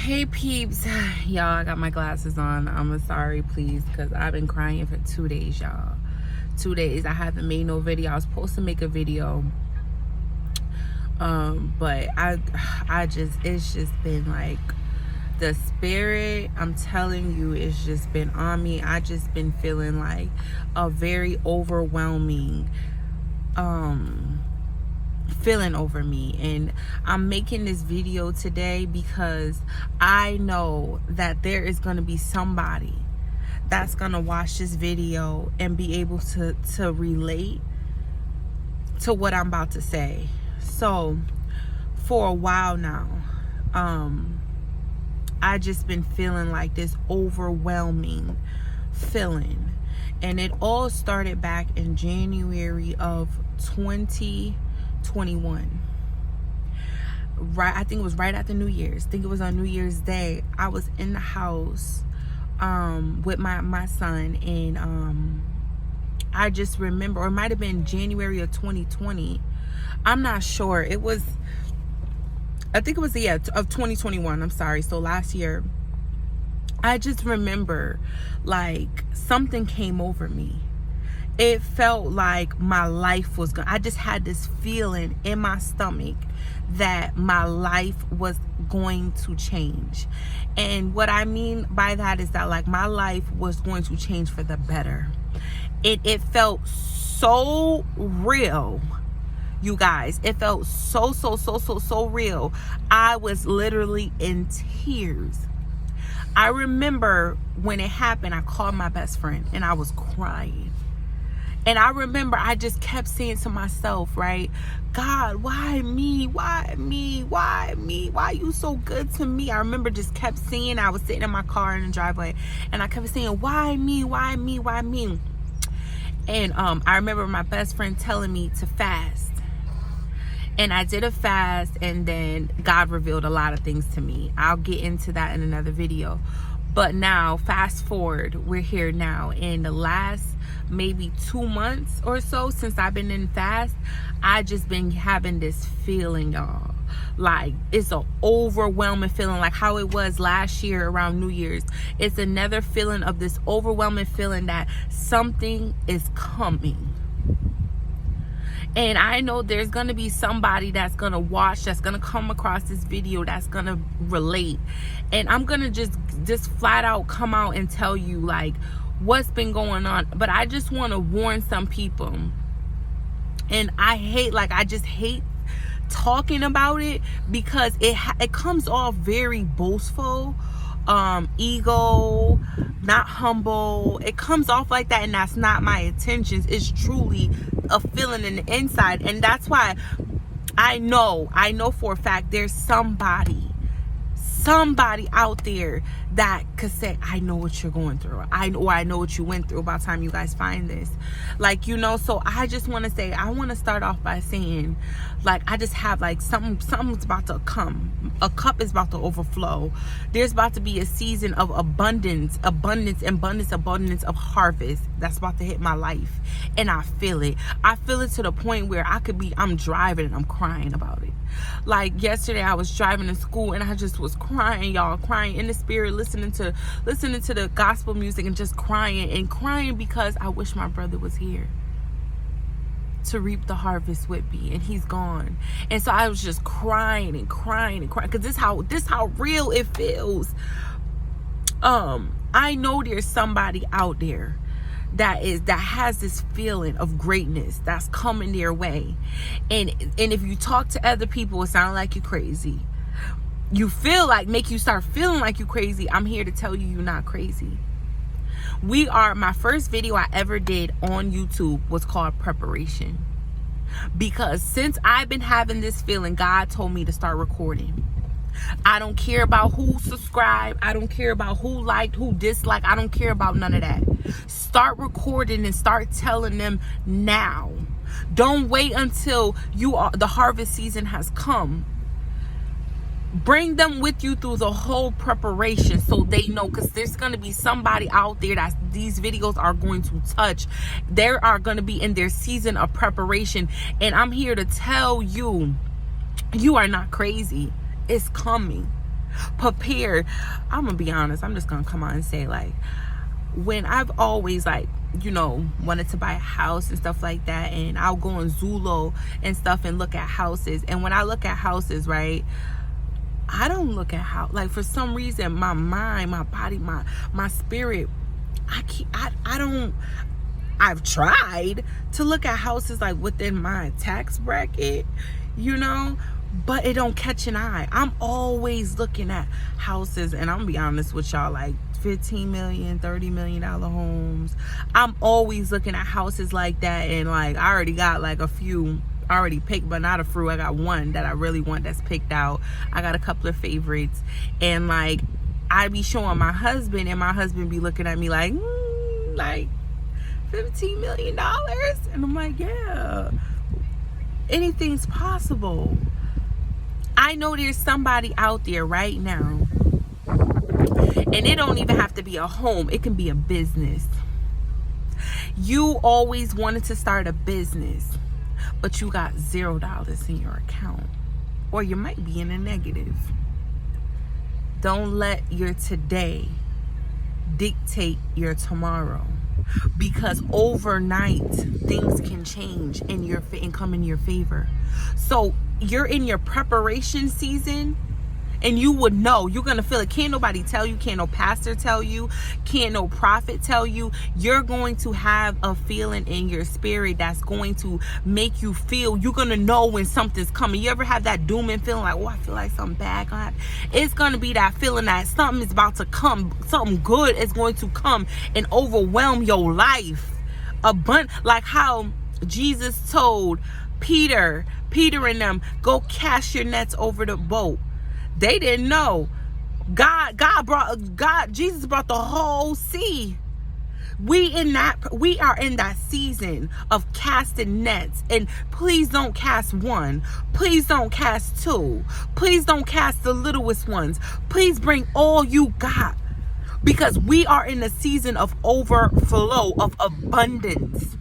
Hey peeps, y'all, I got my glasses on. I'm sorry, please, because I've been crying for 2 days, y'all. 2 days. I haven't made no video. I was supposed to make a video, but it's just been like the spirit, I'm telling you, it's just been on me. I just been feeling like a very overwhelming feeling over me, and I'm making this video today because I know that there is going to be somebody that's going to watch this video and be able to relate to what I'm about to say. So for a while now, I just been feeling like this overwhelming feeling, and it all started back in January of 2021. Right, I think it was right after New Year's. I think it was on New Year's Day. I was in the house with my son, and I just remember, or it might have been January of 2020. I'm not sure. I think it was of 2021. I'm sorry. So last year, I just remember like something came over me. It felt like my life was I just had this feeling in my stomach that my life was going to change. And what I mean by that is that like my life was going to change for the better. It felt so real, you guys. It felt so real. I was literally in tears. I remember when it happened, I called my best friend and I was crying. And I remember I just kept saying to myself, right, God, why me? Why me? Why me? Why you so good to me? I remember just kept saying, I was sitting in my car in the driveway, and I kept saying, why me? Why me? Why me? And I remember my best friend telling me to fast. And I did a fast, and then God revealed a lot of things to me. I'll get into that in another video. But now, fast forward, we're here now. In the last maybe 2 months or so since I've been in fast, I just been having this feeling, y'all. Like, it's an overwhelming feeling, like how it was last year around New Year's. It's another feeling of this overwhelming feeling that something is coming. And I know there's going to be somebody that's going to watch, that's going to come across this video, that's going to relate. And I'm going to just flat out come out and tell you like what's been going on. But I just want to warn some people. And I just hate talking about it because it comes off very boastful, ego, not humble. It comes off like that, and that's not my intentions. It's truly a feeling in the inside. And that's why I know for a fact there's somebody out there that could say, I know what you're going through. I know what you went through by the time you guys find this. Like, you know, so I just want to say, I want to start off by saying, like, I just have like something's about to come. A cup is about to overflow. There's about to be a season of abundance of harvest that's about to hit my life. And I feel it. I feel it to the point where I'm driving and I'm crying about it. Like yesterday, I was driving to school and I just was crying, y'all, crying in the spirit, listening to the gospel music and just crying because I wish my brother was here to reap the harvest with me, and he's gone. And so I was just crying because this how real it feels. I know there's somebody out there that has this feeling of greatness that's coming their way, and if you talk to other people, it sounds like you're crazy. You make you start feeling like you're crazy. I'm here to tell you, you're not crazy. My first video I ever did on YouTube was called Preparation, because since I've been having this feeling, God told me to start recording. I don't care about who subscribed. I don't care about who liked, who disliked. I don't care about none of that. Start recording and start telling them now. Don't wait until the harvest season has come. Bring them with you through the whole preparation so they know, because there's going to be somebody out there that these videos are going to touch. They are going to be in their season of preparation, and I'm here to tell you, you are not crazy. It's coming. prepared. I'm gonna be honest, I'm just gonna come on and say, like, when I've always, like, you know, wanted to buy a house and stuff like that, and I'll go on Zillow and stuff and look at houses, and when I look at houses, right, I don't look at how, like, for some reason, my mind, my body, my spirit, I've tried to look at houses like within my tax bracket, you know, but it don't catch an eye. I'm always looking at houses, and I'm gonna be honest with y'all, like $15 million, $30 million homes. I'm always looking at houses like that, and like I already got like a few already picked, but not a few. I got one that I really want that's picked out. I got a couple of favorites, and like I be showing my husband, and my husband be looking at me like $15 million, and I'm like, yeah, anything's possible. I know there's somebody out there right now, and it don't even have to be a home, it can be a business. You always wanted to start a business, but you got $0 in your account, or you might be in a negative. Don't let your today dictate your tomorrow, because overnight things can change and come in your favor. So you're in your preparation season, and you would know, you're gonna feel it. Can't nobody tell you, can't no pastor tell you, can't no prophet tell you. You're going to have a feeling in your spirit that's going to make you feel, you're gonna know when something's coming. You ever have that doom and feeling like, oh, I feel like something bad gonna happen? It's gonna be that feeling that something is about to come, something good is going to come and overwhelm your life. Like how Jesus told Peter and them, go cast your nets over the boat. They didn't know. Jesus brought the whole sea. We are in that season of casting nets. And please don't cast one. Please don't cast two. Please don't cast the littlest ones. Please bring all you got. Because we are in a season of overflow, of abundance.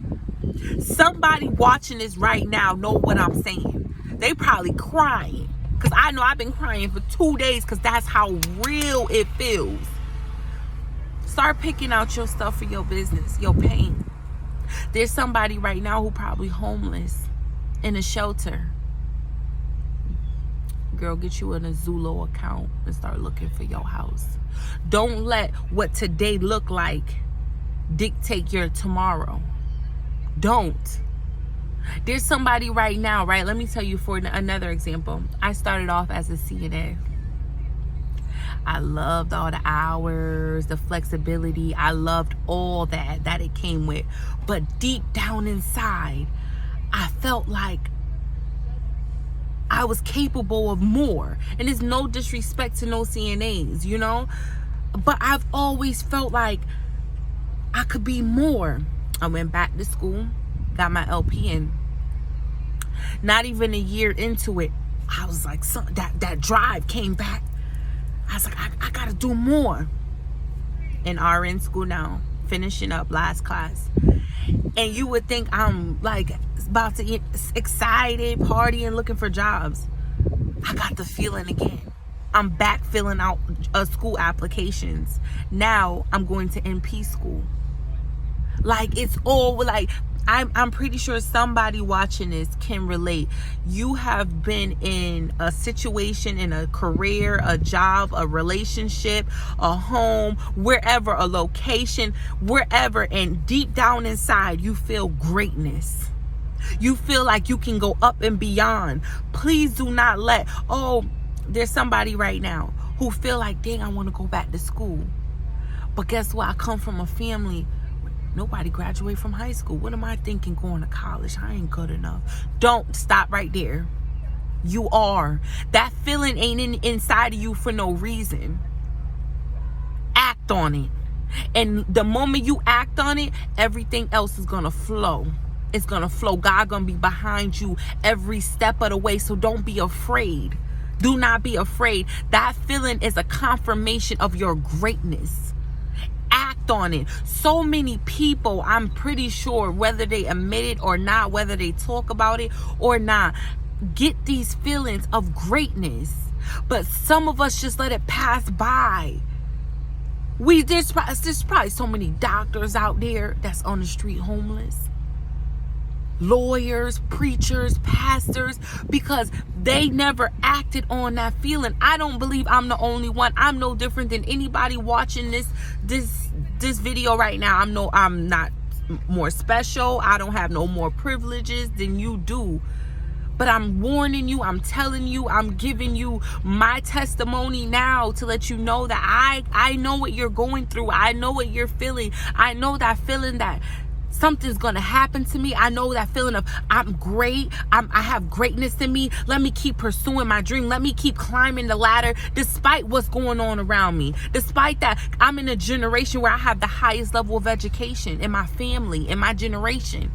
Somebody watching this right now know what I'm saying. They probably crying. Because I know I've been crying for 2 days, because that's how real it feels. Start picking out your stuff for your business, your pain. There's somebody right now who probably homeless in a shelter. Girl, get you in a Zillow account and start looking for your house. Don't let what today look like dictate your tomorrow. Don't. There's somebody right now, right? Let me tell you for another example. I started off as a CNA. I loved all the hours, the flexibility. I loved all that it came with. But deep down inside, I felt like I was capable of more. And it's no disrespect to no CNAs, you know? But I've always felt like I could be more. I went back to school, got my LPN. Not even a year into it, I was like, that drive came back. I was like, I gotta do more. In RN school now, finishing up last class. And you would think I'm like about to get excited, partying, looking for jobs. I got the feeling again. I'm back filling out school applications. Now I'm going to NP school. Like, it's all like, I'm pretty sure somebody watching this can relate. You have been in a situation, in a career, a job, a relationship, a home, wherever, a location, wherever, and deep down inside, you feel greatness. You feel like you can go up and beyond. Please do not let, there's somebody right now who feel like, dang, I want to go back to school. But guess what? I come from a family. Nobody graduated from high school. What am I thinking going to college? I ain't good enough. Don't stop right there. You are. That feeling ain't inside of you for no reason. Act on it. And the moment you act on it, everything else is going to flow. It's going to flow. God going to be behind you every step of the way. So don't be afraid. Do not be afraid. That feeling is a confirmation of your greatness. Act on it. So many people, I'm pretty sure, whether they admit it or not, whether they talk about it or not, get these feelings of greatness. But some of us just let it pass by. There's probably so many doctors out there that's on the street homeless. Lawyers, preachers, pastors, because they never acted on that feeling. I don't believe I'm the only one. I'm no different than anybody watching this video right now. I'm not more special. I don't have no more privileges than you do. But I'm warning you, I'm telling you, I'm giving you my testimony now to let you know that I know what you're going through. I know what you're feeling. I know that feeling that something's gonna happen to me. I know that feeling of I'm great. I have greatness in me. Let me keep pursuing my dream. Let me keep climbing the ladder despite what's going on around me. Despite that, I'm in a generation where I have the highest level of education in my family, in my generation.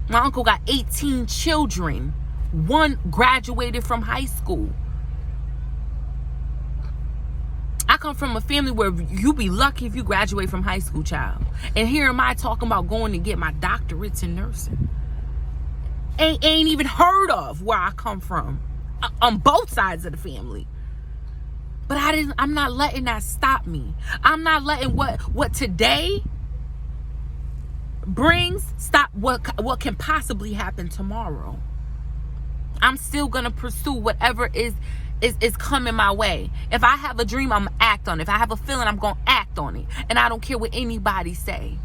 My uncle got 18 children. One graduated from high school. I come from a family where you be lucky if you graduate from high school, child. And here am I talking about going to get my doctorates in nursing. Ain't even heard of where I come from on both sides of the family. But I'm not letting that stop me. I'm not letting what today brings stop what can possibly happen tomorrow. I'm still gonna pursue whatever is coming my way. If I have a dream, I'm gonna act on it. If I have a feeling, I'm gonna act on it. And I don't care what anybody say.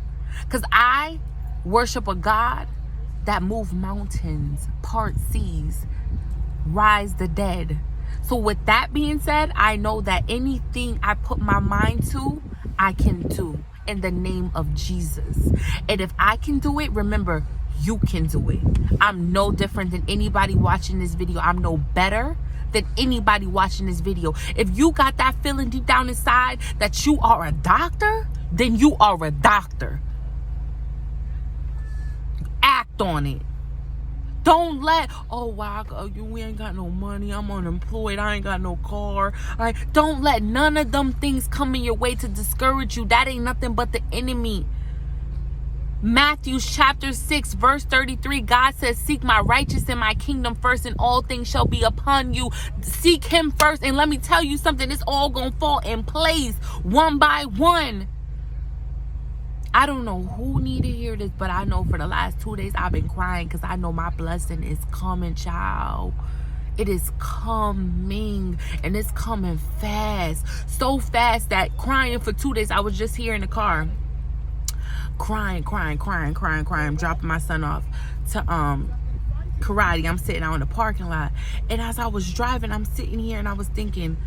Because I worship a God that moves mountains, part seas, rise the dead. So with that being said, I know that anything I put my mind to, I can do in the name of Jesus. And if I can do it, remember, you can do it. I'm no different than anybody watching this video. I'm no better than anybody watching this video. If you got that feeling deep down inside that you are a doctor, then you are a doctor. Act on it. Don't let, oh wow, we ain't got no money, I'm unemployed, I ain't got no car. Don't let none of them things come in your way to discourage you. That ain't nothing but the enemy. Matthew chapter 6 verse 33, God says, seek my righteousness and my kingdom first, and all things shall be upon you. Seek him first, and let me tell you something, it's all gonna fall in place one by one. I don't know who need to hear this, but I know for the last 2 days I've been crying because I know my blessing is coming, child. It is coming, and it's coming fast. So fast that crying for 2 days. I was just here in the car crying, dropping my son off to karate. I'm sitting out in the parking lot, and as I was driving, I'm sitting here and I was thinking,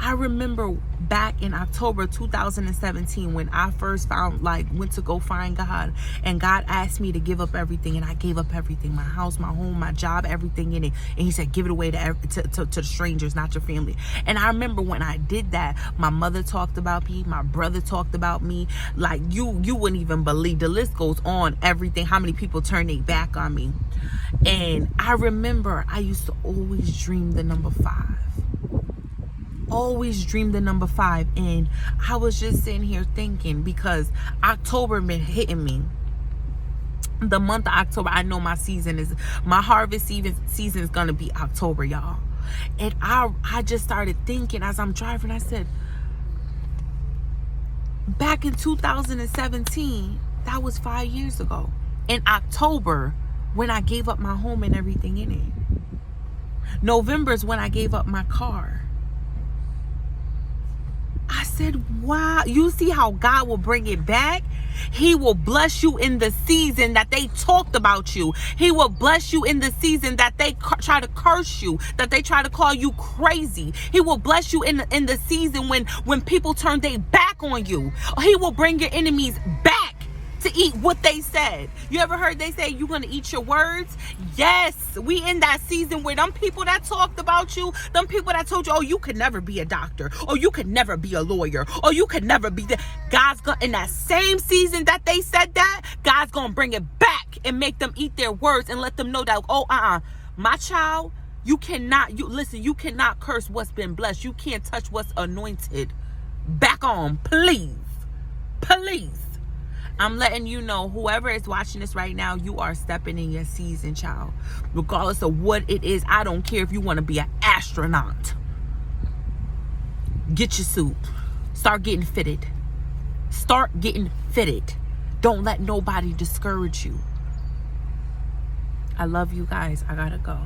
I remember back in October 2017 when I first went to go find God, and God asked me to give up everything, and I gave up everything, my house, my home, my job, everything in it, and he said, give it away to strangers, not your family. And I remember when I did that, my mother talked about me, my brother talked about me, like you wouldn't even believe. The list goes on, everything, how many people turned their back on me. And I remember I used to always dream the number 5. Always dreamed the number 5, and I was just sitting here thinking, because October been hitting me. The month of October, I know my harvest season is gonna be October, y'all. And I just started thinking as I'm driving, I said, back in 2017, that was 5 years ago, in October, when I gave up my home and everything in it. November is when I gave up my car. I said, wow, you see how God will bring it back? He will bless you in the season that they talked about you. He will bless you in the season that they try to curse you, that they try to call you crazy. He will bless you in the season when people turn their back on you. He will bring your enemies back to eat what they said. You ever heard they say you're gonna eat your words? Yes, we in that season where them people that talked about you, them people that told you, oh, you could never be a doctor, or you could never be a lawyer, or you could never be God's gonna, in that same season that they said that, God's gonna bring it back and make them eat their words and let them know that, oh, my child, you cannot curse what's been blessed. You can't touch what's anointed. Back on, please. I'm letting you know, whoever is watching this right now, you are stepping in your season, child. Regardless of what it is, I don't care if you want to be an astronaut. Get your suit. Start getting fitted. Start getting fitted. Don't let nobody discourage you. I love you guys. I gotta go.